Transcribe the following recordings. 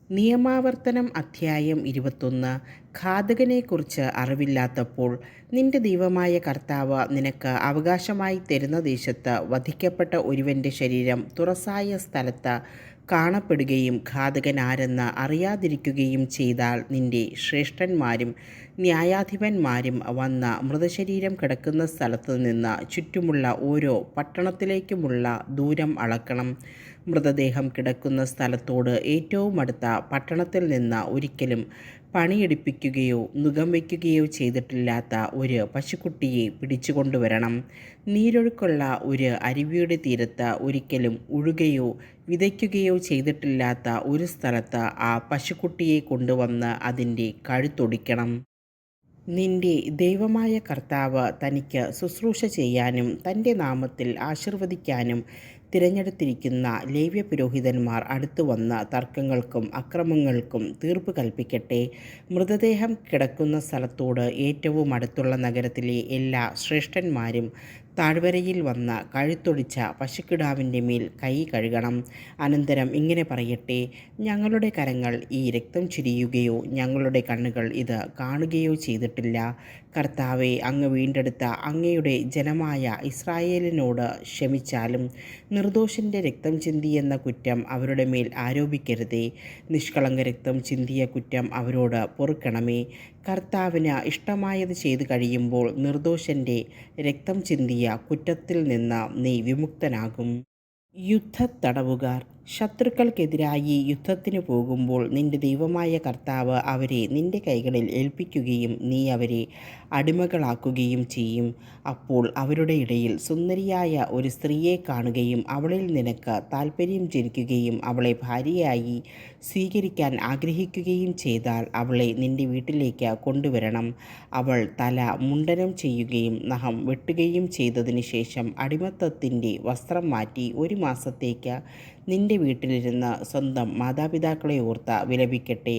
നിയമാവർത്തനം അധ്യായം 21. ഘാതകനെക്കുറിച്ച് അറിവില്ലാത്തപ്പോൾ നിന്റെ ദൈവമായ കർത്താവ് നിനക്ക് അവകാശമായി തരുന്ന ദേശത്ത് വധിക്കപ്പെട്ട ഒരുവൻ്റെ ശരീരം തുറസായ സ്ഥലത്ത് കാണപ്പെടുകയും ഘാതകൻ ആരെന്ന് അറിയാതിരിക്കുകയും ചെയ്താൽ നിന്റെ ശ്രേഷ്ഠന്മാരും ന്യായാധിപന്മാരും വന്ന് മൃതശരീരം കിടക്കുന്ന സ്ഥലത്തു നിന്ന് ചുറ്റുമുള്ള ഓരോ പട്ടണത്തിലേക്കുമുള്ള ദൂരം അളക്കണം. മൃതദേഹം കിടക്കുന്ന സ്ഥലത്തോട് ഏറ്റവും അടുത്ത പട്ടണത്തിൽ നിന്ന് ഒരിക്കലും പണിയെടുപ്പിക്കുകയോ നുകം വയ്ക്കുകയോ ചെയ്തിട്ടില്ലാത്ത ഒരു പശുക്കുട്ടിയെ പിടിച്ചുകൊണ്ടുവരണം. നീരൊഴുക്കുള്ള ഒരു അരുവിയുടെ തീരത്ത് ഒരിക്കലും ഉഴുകയോ വിതയ്ക്കുകയോ ചെയ്തിട്ടില്ലാത്ത ഒരു സ്ഥലത്ത് ആ പശുക്കുട്ടിയെ കൊണ്ടുവന്ന് അതിൻ്റെ കഴുത്തൊടിക്കണം. നിന്റെ ദൈവമായ കർത്താവ് തനിക്ക് ശുശ്രൂഷ ചെയ്യാനും തൻ്റെ നാമത്തിൽ ആശീർവദിക്കാനും തിരഞ്ഞെടുത്തിരിക്കുന്ന ലേവ്യപുരോഹിതന്മാർ അടുത്തുവന്ന് തർക്കങ്ങൾക്കും അക്രമങ്ങൾക്കും തീർപ്പ് കൽപ്പിക്കട്ടെ. മൃതദേഹം കിടക്കുന്ന സ്ഥലത്തോട് ഏറ്റവും അടുത്തുള്ള നഗരത്തിലെ എല്ലാ ശ്രേഷ്ഠന്മാരും താഴ്വരയിൽ വന്ന് കഴുത്തൊടിച്ച പശുക്കിടാവിൻ്റെ മേൽ കൈ കഴുകണം. അനന്തരം ഇങ്ങനെ പറയട്ടെ: ഞങ്ങളുടെ കരങ്ങൾ ഈ രക്തം ചൊരിയുകയോ ഞങ്ങളുടെ കണ്ണുകൾ ഇത് കാണുകയോ ചെയ്തിട്ടില്ല. കർത്താവെ, അങ്ങ് വീണ്ടെടുത്ത അങ്ങയുടെ ജനമായ ഇസ്രായേലിനോട് ക്ഷമിച്ചാലും നിർദോഷൻ്റെ രക്തം ചിന്തിയെന്ന കുറ്റം അവരുടെ മേൽ ആരോപിക്കരുതേ. നിഷ്കളങ്ക രക്തം ചിന്തിയ കുറ്റം അവരോട് പൊറുക്കണമേ. കർത്താവിന് ഇഷ്ടമായത് ചെയ്തു കഴിയുമ്പോൾ നിർദോഷൻ്റെ രക്തം ചിന്തിയ കുറ്റത്തിൽ നിന്ന് നീ വിമുക്തനാകും. യുദ്ധത്തടവുകാർ ശത്രുക്കൾക്കെതിരായി യുദ്ധത്തിന് പോകുമ്പോൾ നിന്റെ ദൈവമായ കർത്താവ് അവരെ നിന്റെ കൈകളിൽ ഏൽപ്പിക്കുകയും നീ അവരെ അടിമകളാക്കുകയും ചെയ്യും. അപ്പോൾ അവരുടെ ഇടയിൽ സുന്ദരിയായ ഒരു സ്ത്രീയെ കാണുകയും അവളിൽ നിനക്ക് താൽപ്പര്യം ജനിക്കുകയും അവളെ ഭാര്യയായി സ്വീകരിക്കാൻ ആഗ്രഹിക്കുകയും ചെയ്താൽ അവളെ നിന്റെ വീട്ടിലേക്ക് കൊണ്ടുവരണം. അവൾ തല മുണ്ഡനം ചെയ്യുകയും നഖം വെട്ടുകയും ചെയ്തതിന് ശേഷം അടിമത്തത്തിൻ്റെ വസ്ത്രം മാറ്റി ഒരു മാസത്തേക്ക് നിന്റെ വീട്ടിലിരുന്ന് സ്വന്തം മാതാപിതാക്കളെ ഓർത്ത് വിലപിക്കട്ടെ.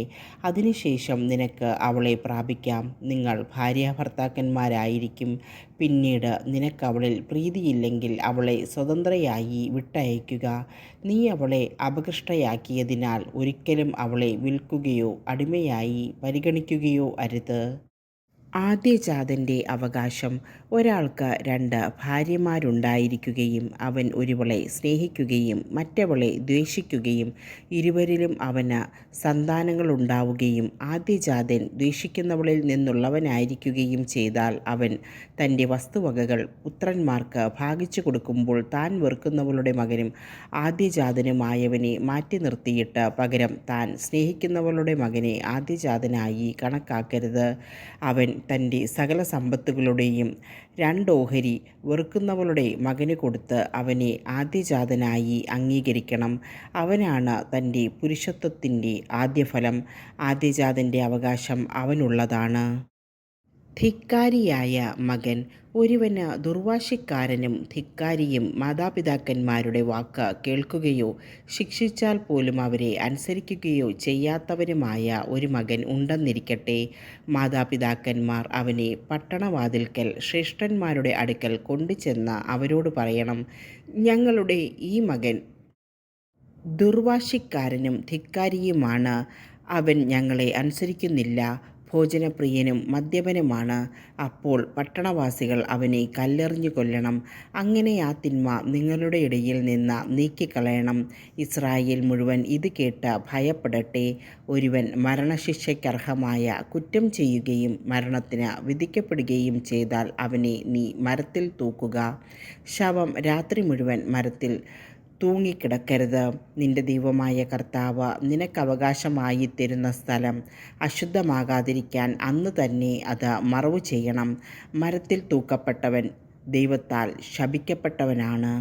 അതിനുശേഷം നിനക്ക് അവളെ പ്രാപിക്കാം. നിങ്ങൾ ഭാര്യാഭർത്താക്കന്മാരായിരിക്കും. പിന്നീട് നിനക്ക് അവളിൽ പ്രീതിയില്ലെങ്കിൽ അവളെ സ്വതന്ത്രയായി വിട്ടയയ്ക്കുക. നീ അവളെ അപകൃഷ്ടയാക്കിയതിനാൽ ഒരിക്കലും അവളെ വിൽക്കുകയോ അടിമയായി പരിഗണിക്കുകയോ അരുത്. ആദ്യജാതൻ്റെ അവകാശം. ഒരാൾക്ക് 2 ഭാര്യമാരുണ്ടായിരിക്കുകയും അവൻ ഒരുവളെ സ്നേഹിക്കുകയും മറ്റവളെ ദ്വേഷിക്കുകയും ഇരുവരിലും അവന് സന്താനങ്ങളുണ്ടാവുകയും ആദ്യജാതൻ ദ്വേഷിക്കുന്നവളിൽ നിന്നുള്ളവനായിരിക്കുകയും ചെയ്താൽ അവൻ തൻ്റെ വസ്തുവകകൾ പുത്രന്മാർക്ക് ഭാഗിച്ചു കൊടുക്കുമ്പോൾ താൻ വെറുക്കുന്നവളുടെ മകനും ആദ്യജാതനുമായവനെ മാറ്റി നിർത്തിയിട്ട് പകരം താൻ സ്നേഹിക്കുന്നവളുടെ മകനെ ആദ്യജാതനായി കണക്കാക്കരുത്. അവൻ തൻ്റെ സകല സമ്പത്തുകളുടെയും 2 ഓഹരി വെറുക്കുന്നവളുടെ മകന് കൊടുത്ത് അവനെ ആദ്യജാതനായി അംഗീകരിക്കണം. അവനാണ് തൻ്റെ പുരുഷത്വത്തിൻ്റെ ആദ്യഫലം. ആദ്യജാതൻ്റെ അവകാശം അവനുള്ളതാണ്. ധിക്കാരിയായ മകൻ. ഒരുവന് ദുർവാശിക്കാരനും ധിക്കാരിയും മാതാപിതാക്കന്മാരുടെ വാക്ക് കേൾക്കുകയോ ശിക്ഷിച്ചാൽ പോലും അവരെ അനുസരിക്കുകയോ ചെയ്യാത്തവനുമായ ഒരു മകൻ ഉണ്ടെന്നിരിക്കട്ടെ. മാതാപിതാക്കന്മാർ അവനെ പട്ടണവാതിൽക്കൽ ശ്രേഷ്ഠന്മാരുടെ അടുക്കൽ കൊണ്ടുചെന്ന് അവരോട് പറയണം: ഞങ്ങളുടെ ഈ മകൻ ദുർവാശിക്കാരനും ധിക്കാരിയുമാണ്. അവൻ ഞങ്ങളെ അനുസരിക്കുന്നില്ല. ഭോജനപ്രിയനും മദ്യപനുമാണ്. അപ്പോൾ പട്ടണവാസികൾ അവനെ കല്ലെറിഞ്ഞു കൊല്ലണം. അങ്ങനെ ആ തിന്മ നിങ്ങളുടെ ഇടയിൽ നിന്ന് നീക്കിക്കളയണം. ഇസ്രായേൽ മുഴുവൻ ഇത് കേട്ട് ഭയപ്പെടട്ടെ. ഒരുവൻ മരണശിക്ഷയ്ക്കർഹമായ കുറ്റം ചെയ്യുകയും മരണത്തിന് വിധിക്കപ്പെടുകയും ചെയ്താൽ അവനെ നീ മരത്തിൽ തൂക്കുക. ശവം രാത്രി മുഴുവൻ മരത്തിൽ തൂങ്ങിക്കിടക്കരുത്. നിന്റെ ദൈവമായ കർത്താവ് നിനക്കവകാശമായി തരുന്ന സ്ഥലം അശുദ്ധമാകാതിരിക്കാൻ അന്ന് തന്നെ അത് മറവു ചെയ്യണം. മരത്തിൽ തൂക്കപ്പെട്ടവൻ ദൈവത്താൽ ശപിക്കപ്പെട്ടവനാണ്.